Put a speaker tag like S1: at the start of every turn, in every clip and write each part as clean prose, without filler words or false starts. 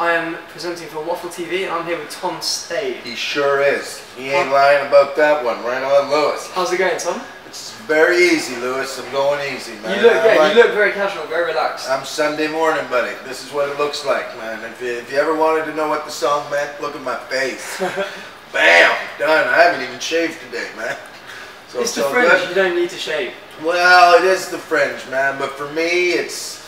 S1: I am presenting for WaffleTv and I'm here with Tom Stade.
S2: He sure is. He ain't lying about that one. Right on, Lewis.
S1: How's it going, Tom?
S2: It's very easy, Lewis. I'm going easy, man.
S1: You look, you look very casual, very relaxed.
S2: I'm Sunday morning, buddy. This is what it looks like, man. If you ever wanted to know what the song meant, look at my face. Bam! Done. I haven't even shaved today, man. So
S1: it's the Fringe. Good. You don't need to shave.
S2: Well, it is the Fringe, man. But for me, it's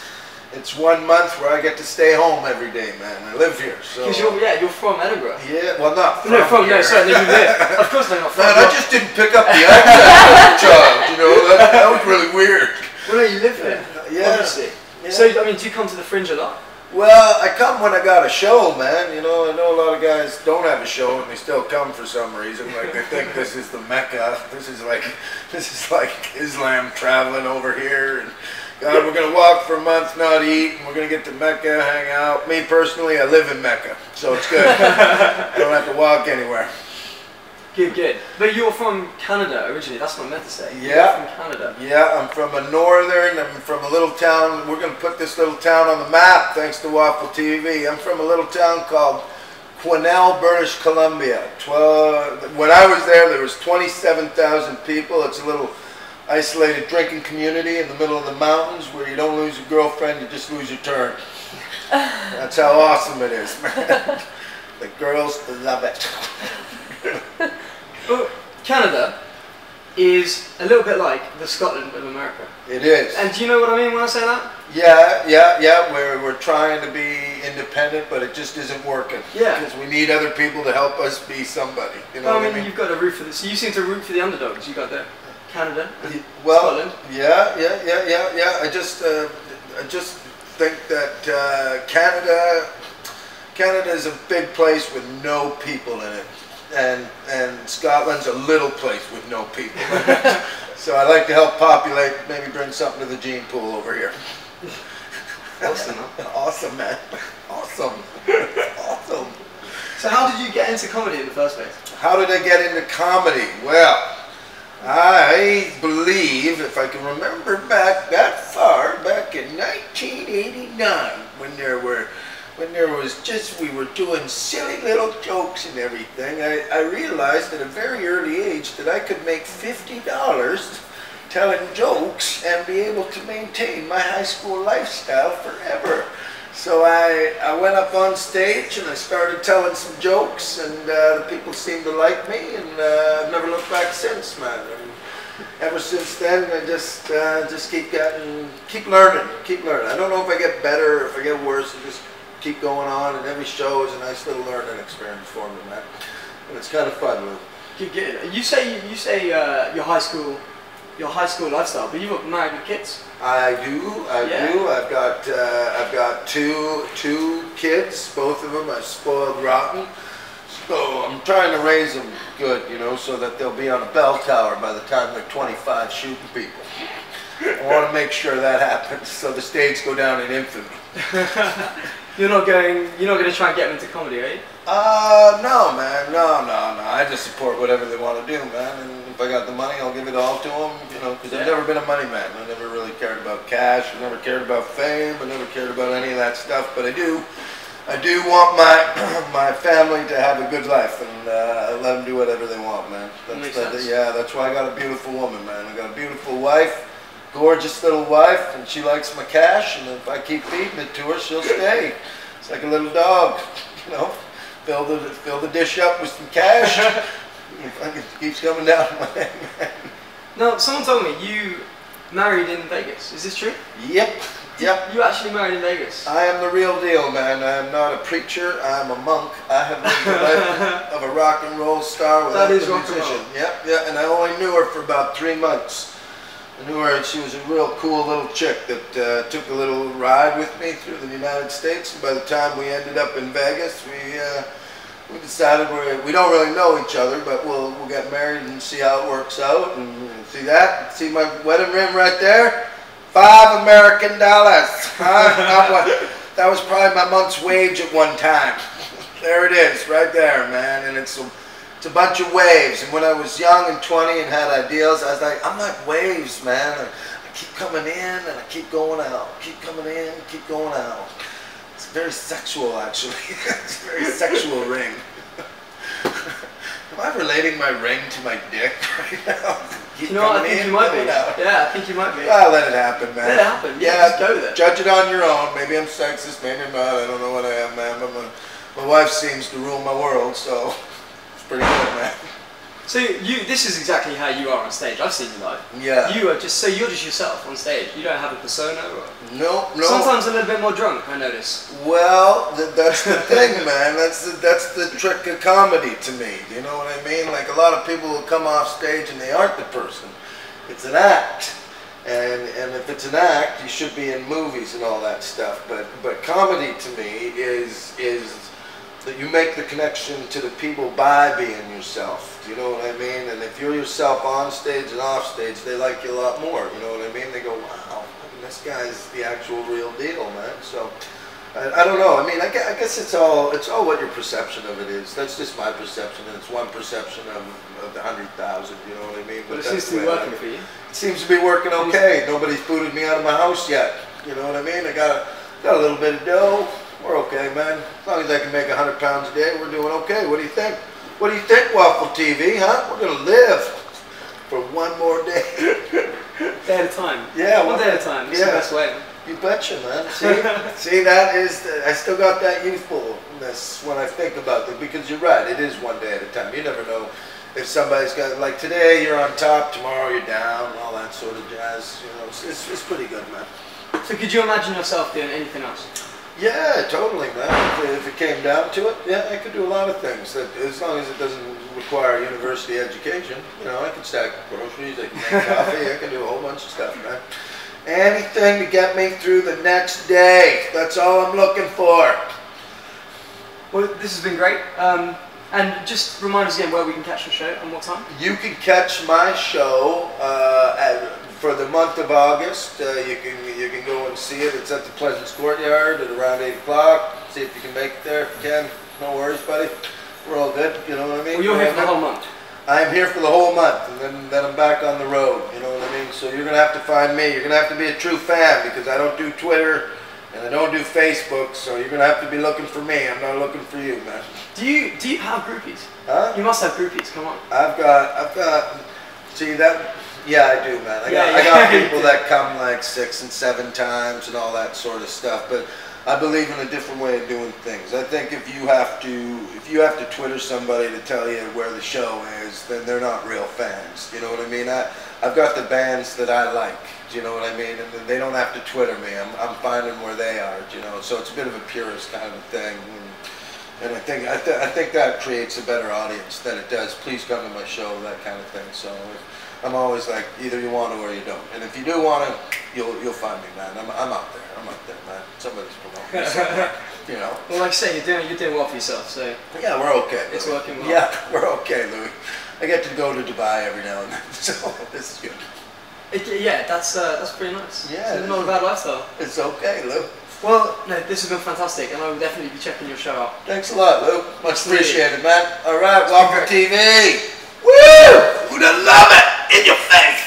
S2: 1 month where I get to stay home every day, man. I live here, so.
S1: Because you're from Edinburgh.
S2: Yeah, well, not from
S1: no, sorry, you live. Of course, they're not from.
S2: Man, I just didn't pick up the accent, child. You know, that was really weird.
S1: Well, no, you live here.
S2: Yeah.
S1: Obviously.
S2: Yeah.
S1: So, I mean, do you come to the Fringe a lot?
S2: Well, I come when I got a show, man. You know, I know a lot of guys don't have a show and they still come for some reason. Like they think this is the Mecca. This is like Islam traveling over here. And God, we're gonna walk for a month, not eat, and we're gonna get to Mecca, hang out. Me personally, I live in Mecca, so it's good. I don't have to walk anywhere.
S1: Good. But you're from Canada originally, that's what I meant to say.
S2: Yeah.
S1: You're from Canada.
S2: Yeah, I'm from a northern, I'm from a little town. We're going to put this little town on the map thanks to WaffleTv. I'm from a little town called Quesnel, British Columbia. When I was there was 27,000 people. It's a little isolated drinking community in the middle of the mountains where you don't lose your girlfriend, you just lose your turn. That's how awesome it is, man. The girls love it.
S1: Well, Canada is a little bit like the Scotland of America.
S2: It is.
S1: And do you know what I mean when I say that?
S2: Yeah. We're trying to be independent, but it just isn't working.
S1: Yeah.
S2: Because we need other people to help us be somebody. You know what I mean?
S1: You've got to root for this. So you seem to root for the underdogs. You got the Canada and
S2: Scotland.
S1: Yeah.
S2: I just think that Canada is a big place with no people in it. And Scotland's a little place with no people. So I like to help populate, maybe bring something to the gene pool over here.
S1: Awesome, huh?
S2: Awesome, man. Awesome. Awesome.
S1: So how did you get into comedy in the first place?
S2: How did I get into comedy? Well, I believe, if I can remember back that far, back in 1989, when we were doing silly little jokes and everything, I realized at a very early age that I could make $50 telling jokes and be able to maintain my high school lifestyle forever. So I went up on stage and I started telling some jokes, and the people seemed to like me, and I've never looked back since, man. And ever since then, I just keep learning. I don't know if I get better or if I get worse. I just keep going on, and every show is a nice little learning experience for me, man. And it's kind of fun, Lou.
S1: You say your high school lifestyle, but you've got married with kids.
S2: I do. I've got two kids. Both of them are spoiled rotten. So I'm trying to raise them good, you know, so that they'll be on a bell tower by the time they're 25 shooting people. I want to make sure that happens, so the stage go down in infamy.
S1: You're not going to try and get them into comedy, are you?
S2: No, man, no. I just support whatever they want to do, man. And if I got the money, I'll give it all to them, you know, because I've never been a money man. I never really cared about cash. I never cared about fame. I never cared about any of that stuff. But I do want my family to have a good life, and let them do whatever they want, man. That's why I got a beautiful woman, man. I got a beautiful wife. Gorgeous little wife, and she likes my cash, and if I keep feeding it to her, she'll stay. It's like a little dog, you know. Fill the dish up with some cash. It keeps coming down my head, man.
S1: Now, someone told me you married in Vegas. Is this true?
S2: Yep.
S1: You actually married in Vegas?
S2: I am the real deal, man. I am not a preacher. I am a monk. I have lived the life of a rock and roll star without a musician. Yep. And I only knew her for about 3 months. I knew her, and she was a real cool little chick that took a little ride with me through the United States. And by the time we ended up in Vegas, we decided we don't really know each other, but we'll get married and see how it works out. And see that? See my wedding ring right there? $5 American. That was probably my month's wage at one time. There it is, right there, man. And it's a bunch of waves. And when I was young and 20 and had ideals, I was like, I'm like waves, man. I keep coming in and I keep going out. Keep coming in, keep going out. It's very sexual, actually. It's a very sexual ring. Am I relating my ring to my dick right now?
S1: You know what? I think you might be. Yeah, I think you might be.
S2: I'll let it happen, man.
S1: Let it happen. Yeah, just go there.
S2: Judge it on your own. Maybe I'm sexist, maybe I'm not. I don't know what I am, man. But my wife seems to rule my world, so it's pretty good, man.
S1: So this is exactly how you are on stage. I've seen you live.
S2: Yeah.
S1: You're just yourself on stage. You don't have a persona. Or...
S2: No.
S1: Sometimes a little bit more drunk, I notice.
S2: Well, that's the thing, man. That's the trick of comedy to me. Do you know what I mean? Like a lot of people will come off stage and they aren't the person. It's an act, and if it's an act, you should be in movies and all that stuff. But comedy to me is that you make the connection to the people by being yourself. Do you know what I mean? And if you're yourself on stage and off stage, they like you a lot more. You know what I mean? They go, wow, this guy's the actual real deal, man. So I don't know. I mean, I guess it's all what your perception of it is. That's just my perception, and it's one perception of the 100,000. You know what I mean?
S1: But it seems to be working for you.
S2: It seems to be working okay. Nobody's booted me out of my house yet. You know what I mean? I got a little bit of dough. We're okay, man. As long as I can make 100 pounds a day, we're doing okay. What do you think? What do you think, WaffleTv, huh? We're gonna live for one more day.
S1: Day at a time.
S2: Yeah.
S1: One day at a time. It's the best way.
S2: You betcha, man. See, that is, I still got that youthfulness when I think about it, because you're right, it is one day at a time. You never know if somebody's got, like today you're on top, tomorrow you're down, all that sort of jazz. You know, it's pretty good, man.
S1: So could you imagine yourself doing anything else?
S2: Yeah, totally, man. If it came down to it, yeah, I could do a lot of things. As long as it doesn't require a university education. You know, I can stack groceries, I can make coffee, I can do a whole bunch of stuff, man. Anything to get me through the next day. That's all I'm looking for.
S1: Well, this has been great. And just remind us again where we can catch the show and what time.
S2: You can catch my show for the month of August. You can go and see it. It's at the Pleasance Courtyard at around 8 o'clock. See if you can make it there. If you can, no worries, buddy. We're all good. You know what I mean?
S1: Well, you're here for the whole month.
S2: I'm here for the whole month, and then I'm back on the road. You know what I mean? So you're gonna have to find me. You're gonna have to be a true fan, because I don't do Twitter and I don't do Facebook. So you're gonna have to be looking for me. I'm not looking for you, man.
S1: Do you have groupies?
S2: Huh?
S1: You must have groupies. Come on.
S2: I've got. See that? Yeah, I do, man. I got people that come like 6 and 7 times and all that sort of stuff. But I believe in a different way of doing things. I think if you have to Twitter somebody to tell you where the show is, then they're not real fans. You know what I mean? I've got the bands that I like. Do you know what I mean? And they don't have to Twitter me. I'm finding where they are. You know, so it's a bit of a purist kind of thing. And I think that creates a better audience than it does. Please come to my show, that kind of thing. So I'm always like, either you want to or you don't. And if you do want to, you'll find me, man. I'm out there. I'm out there, man. Somebody's promoting me somewhere, you know.
S1: Well, like I say, you're doing well for yourself, so
S2: yeah, we're okay.
S1: It's working well.
S2: Yeah, we're okay, Louis. I get to go to Dubai every now and then, so this is good.
S1: Yeah, that's pretty nice.
S2: Yeah,
S1: it's not a bad lifestyle.
S2: It's okay, Lou.
S1: Well, no, this has been fantastic, and I will definitely be checking your show out.
S2: Thanks a lot, Lou. Much appreciated, man. All right, WaffleTv. Woo! Who'd love it in your face?